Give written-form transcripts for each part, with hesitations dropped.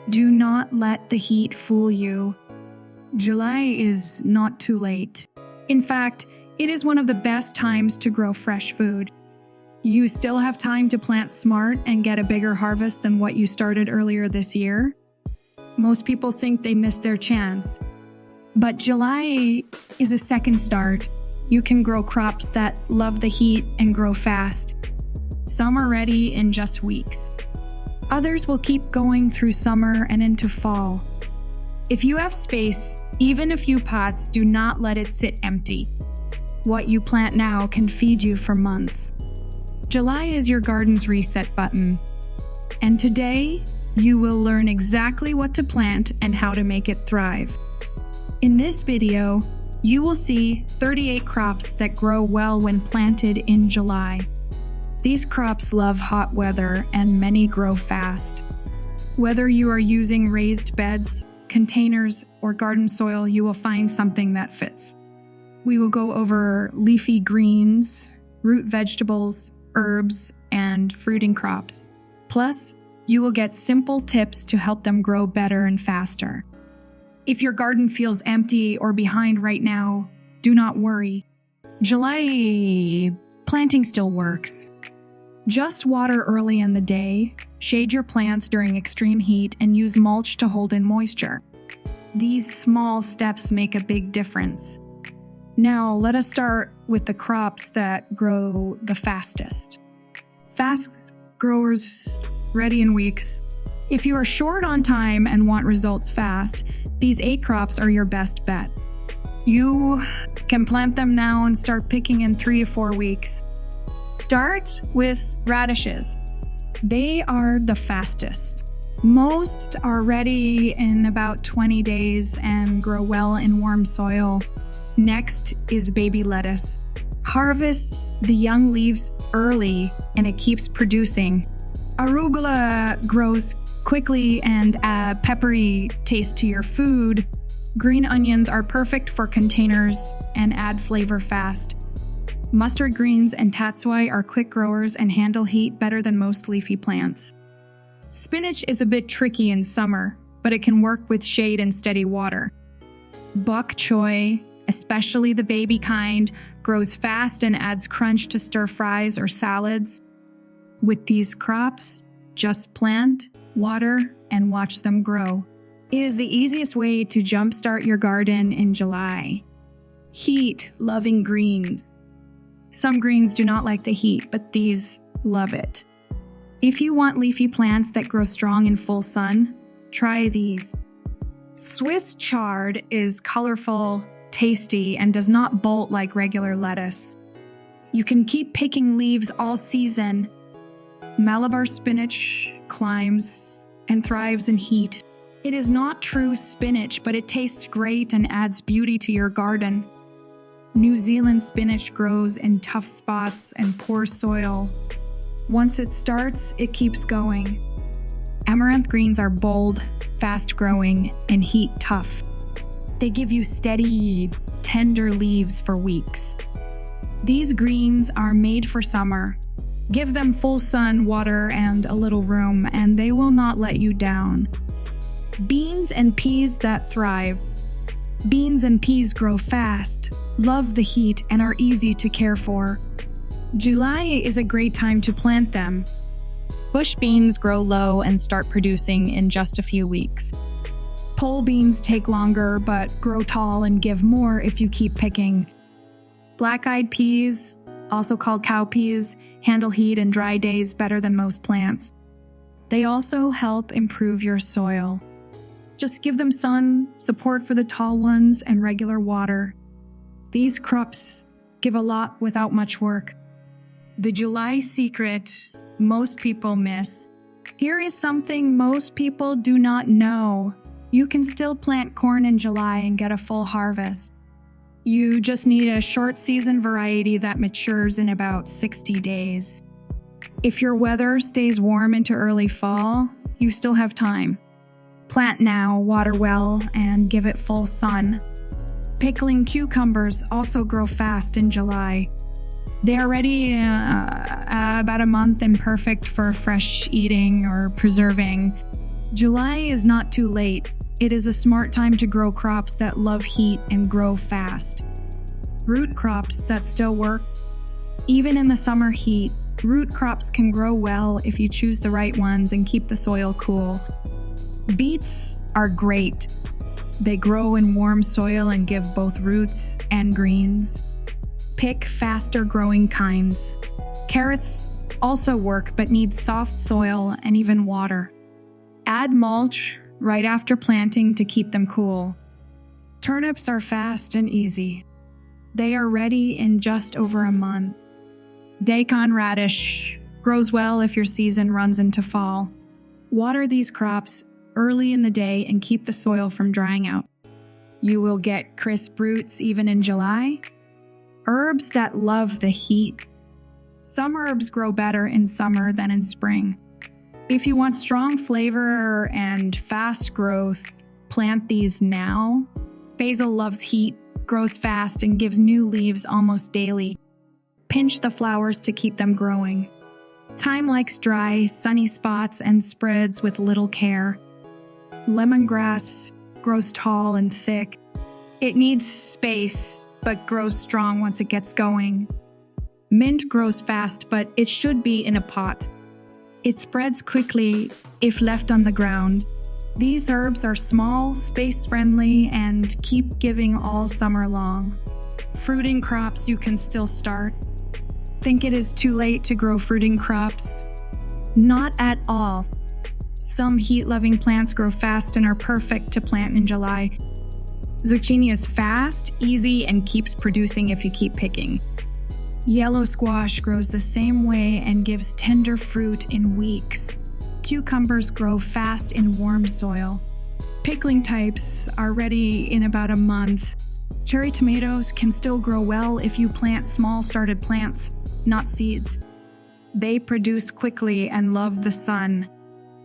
Do not let the heat fool you. July is not too late. In fact, it is one of the best times to grow fresh food. You still have time to plant smart and get a bigger harvest than what you started earlier this year. Most people think they missed their chance. But July is a second start. You can grow crops that love the heat and grow fast. Some are ready in just weeks. Others will keep going through summer and into fall. If you have space, even a few pots, do not let it sit empty. What you plant now can feed you for months. July is your garden's reset button. And today, you will learn exactly what to plant and how to make it thrive. In this video, you will see 38 crops that grow well when planted in July. These crops love hot weather and many grow fast. Whether you are using raised beds, containers, or garden soil, you will find something that fits. We will go over leafy greens, root vegetables, herbs, and fruiting crops. Plus, you will get simple tips to help them grow better and faster. If your garden feels empty or behind right now, do not worry. July planting still works. Just water early in the day, shade your plants during extreme heat, and use mulch to hold in moisture. These small steps make a big difference. Now, let us start with the crops that grow the fastest. Fast growers, ready in weeks. If you are short on time and want results fast, these 8 crops are your best bet. You can plant them now and start picking in 3 to 4 weeks. Start with radishes. They are the fastest. Most are ready in about 20 days and grow well in warm soil. Next is baby lettuce. Harvest the young leaves early and it keeps producing. Arugula grows quickly and add peppery taste to your food. Green onions are perfect for containers and add flavor fast. Mustard greens and tatsoi are quick growers and handle heat better than most leafy plants. Spinach is a bit tricky in summer, but it can work with shade and steady water. Bok choy, especially the baby kind, grows fast and adds crunch to stir fries or salads. With these crops, just plant, water, and watch them grow. It is the easiest way to jumpstart your garden in July. Heat-loving greens. Some greens do not like the heat, but these love it. If you want leafy plants that grow strong in full sun, try these. Swiss chard is colorful, tasty, and does not bolt like regular lettuce. You can keep picking leaves all season. Malabar spinach climbs and thrives in heat. It is not true spinach, but it tastes great and adds beauty to your garden. New Zealand spinach grows in tough spots and poor soil. Once it starts, it keeps going. Amaranth greens are bold, fast-growing, and heat-tough. They give you steady, tender leaves for weeks. These greens are made for summer. Give them full sun, water, and a little room, and they will not let you down. Beans and peas that thrive. Beans and peas grow fast, love the heat, and are easy to care for. July is a great time to plant them. Bush beans grow low and start producing in just a few weeks. Pole beans take longer but grow tall and give more if you keep picking. Black-eyed peas, also called cowpeas, handle heat and dry days better than most plants. They also help improve your soil. Just give them sun, support for the tall ones, and regular water. These crops give a lot without much work. The July secret most people miss. Here is something most people do not know. You can still plant corn in July and get a full harvest. You just need a short season variety that matures in about 60 days. If your weather stays warm into early fall, you still have time. Plant now, water well, and give it full sun. Pickling cucumbers also grow fast in July. They are ready about a month and perfect for fresh eating or preserving. July is not too late. It is a smart time to grow crops that love heat and grow fast. Root crops that still work. Even in the summer heat, root crops can grow well if you choose the right ones and keep the soil cool. Beets are great. They grow in warm soil and give both roots and greens. Pick faster growing kinds. Carrots also work but need soft soil and even water. Add mulch right after planting to keep them cool. Turnips are fast and easy. They are ready in just over a month. Daikon radish grows well if your season runs into fall. Water these crops early in the day and keep the soil from drying out. You will get crisp roots even in July. Herbs that love the heat. Some herbs grow better in summer than in spring. If you want strong flavor and fast growth, plant these now. Basil loves heat, grows fast, and gives new leaves almost daily. Pinch the flowers to keep them growing. Thyme likes dry, sunny spots and spreads with little care. Lemongrass grows tall and thick. It needs space, but grows strong once it gets going. Mint grows fast, but it should be in a pot. It spreads quickly if left on the ground. These herbs are small, space-friendly, and keep giving all summer long. Fruiting crops you can still start. Think it is too late to grow fruiting crops? Not at all. Some heat-loving plants grow fast and are perfect to plant in July. Zucchini is fast, easy, and keeps producing if you keep picking. Yellow squash grows the same way and gives tender fruit in weeks. Cucumbers grow fast in warm soil. Pickling types are ready in about a month. Cherry tomatoes can still grow well if you plant small started plants, not seeds. They produce quickly and love the sun.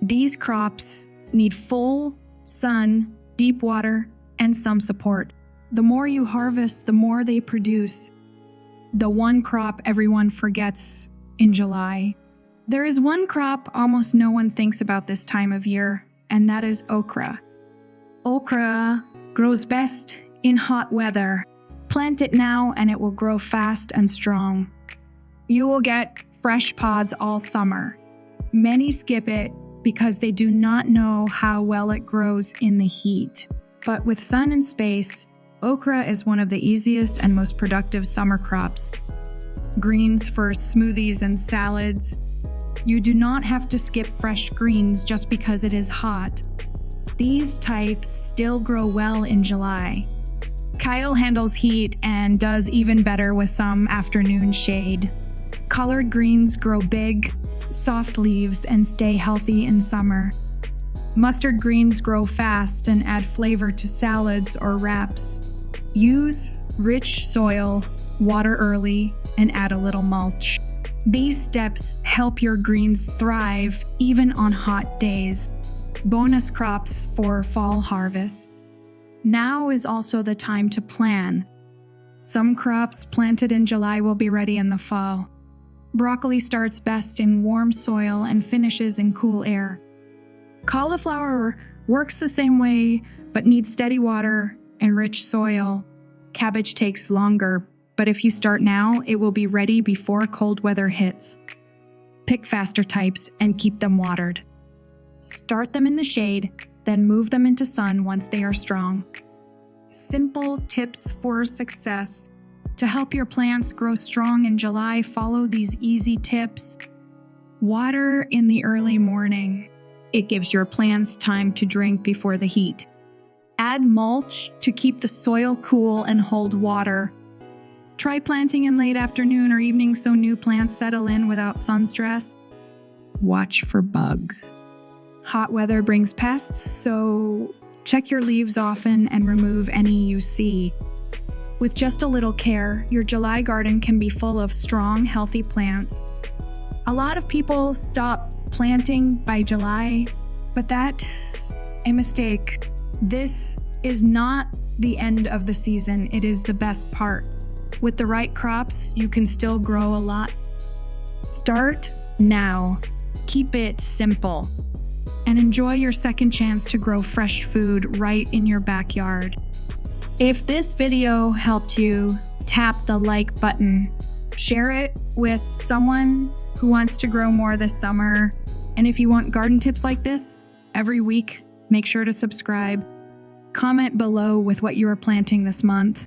These crops need full sun, deep water, and some support. The more you harvest, the more they produce. The one crop everyone forgets in July. There is one crop almost no one thinks about this time of year, and that is okra. Okra grows best in hot weather. Plant it now and it will grow fast and strong. You will get fresh pods all summer. Many skip it because they do not know how well it grows in the heat. But with sun and space, okra is one of the easiest and most productive summer crops. Greens for smoothies and salads. You do not have to skip fresh greens just because it is hot. These types still grow well in July. Kale handles heat and does even better with some afternoon shade. Collard greens grow big, soft leaves and stay healthy in summer. Mustard greens grow fast and add flavor to salads or wraps. Use rich soil, water early, and add a little mulch. These steps help your greens thrive even on hot days. Bonus crops for fall harvest. Now is also the time to plan. Some crops planted in July will be ready in the fall. Broccoli starts best in warm soil and finishes in cool air. Cauliflower works the same way, but needs steady water and rich soil. Cabbage takes longer, but if you start now, it will be ready before cold weather hits. Pick faster types and keep them watered. Start them in the shade, then move them into sun once they are strong. Simple tips for success. To help your plants grow strong in July, follow these easy tips. Water in the early morning. It gives your plants time to drink before the heat. Add mulch to keep the soil cool and hold water. Try planting in late afternoon or evening so new plants settle in without sun stress. Watch for bugs. Hot weather brings pests, so check your leaves often and remove any you see. With just a little care, your July garden can be full of strong, healthy plants. A lot of people stop planting by July, but that's a mistake. This is not the end of the season, it is the best part. With the right crops, you can still grow a lot. Start now. Keep it simple. and enjoy your second chance to grow fresh food right in your backyard. If this video helped you, tap the like button. Share it with someone who wants to grow more this summer. And if you want garden tips like this every week, make sure to subscribe. Comment below with what you are planting this month.